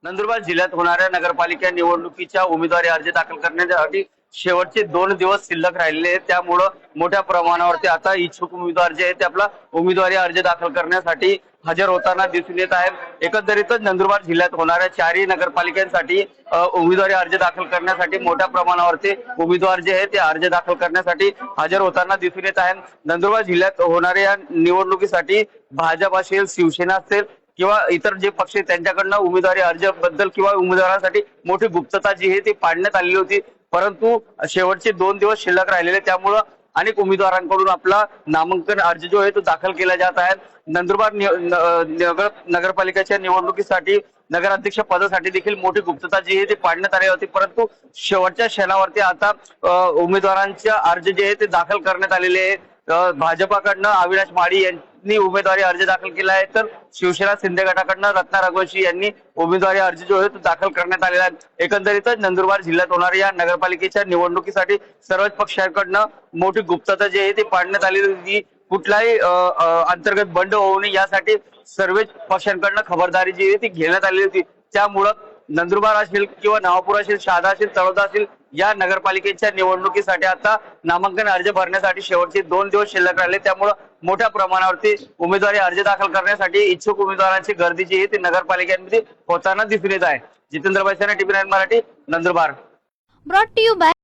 नंदुरबार जिल्ह्यात होणाऱ्या नगरपालिका निवडणुकीच्या उमेदवारी अर्ज दाखल करण्यासाठी शेवटचे 2 दिवस शिल्लक राहिलेले आहेत। त्यामुळं मोठ्या प्रमाणावरती आता इच्छुक उमेदवार जे आहेत ते आपला उमेदवारी अर्ज दाखल करण्यासाठी हजर होताना दिसून येत आहेत। एकंदरीतच नंदुरबार जिल्ह्यात होणाऱ्या 4ही नगरपालिकांसाठी उमेदवारी अर्ज दाखल करण्यासाठी मोठ्या प्रमाणावरती उमेदवार जे आहेत ते अर्ज दाखल करण्यासाठी हजर होताना दिसून येत आहेत। नंदुरबार जिल्ह्यात होणाऱ्या निवडणुकीसाठी भाजप असेल, शिवसेना असेल किंवा इतर जे पक्ष आहेत त्यांच्याकडनं उमेदवारी अर्ज बद्दल किंवा उमेदवारांसाठी मोठी गुप्तता जी आहे ती पाडण्यात आलेली होती। परंतु शेवटचे 2 दिवस शिल्लक राहिलेले त्यामुळं अनेक उमेदवारांकडून आपला नामांकन अर्ज जो आहे तो दाखल केला जात आहे। नंदुरबार नगरपालिकेच्या निवडणुकीसाठी नगराध्यक्ष पदासाठी देखील मोठी गुप्तता जी आहे ती पाडण्यात आली होती। परंतु शेवटच्या क्षणावरती आता उमेदवारांचे अर्ज जे आहे ते दाखल करण्यात आलेले आहे। भाजपाकडनं अविनाश माळी यांनी उमेदवारी अर्ज दाखल केला आहे, तर शिवसेना शिंदे गटाकडनं रत्ना रघुवंशी यांनी उमेदवारी अर्ज जो आहे तो दाखल करण्यात आलेला आहे। एकंदरीतच नंदुरबार जिल्ह्यात होणाऱ्या या नगरपालिकेच्या निवडणुकीसाठी सर्वच पक्षांकडनं मोठी गुप्तता जी आहे ती पाडण्यात आलेली होती। कुठलाही अंतर्गत बंड होऊ नये यासाठी सर्वच पक्षांकडनं खबरदारी जी आहे ती घेण्यात आलेली होती। त्यामुळं नंदुरबार असेल किंवा नवापूर असेल, शहादा असेल, तळोदा असेल या नगरपालिकेच्या निवडणुकीसाठी आता नामांकन अर्ज भरण्यासाठी शेवटचे 2 दिवस शिल्लक राहिले। त्यामुळं मोठ्या प्रमाणावरती उमेदवारी अर्ज दाखल करण्यासाठी इच्छुक उमेदवारांची गर्दी जी आहे ती नगरपालिकांमध्ये होताना दिसून येत आहे। Jitendra Baisane, TV 9 Marathi, Nandurbar. Brought to you bye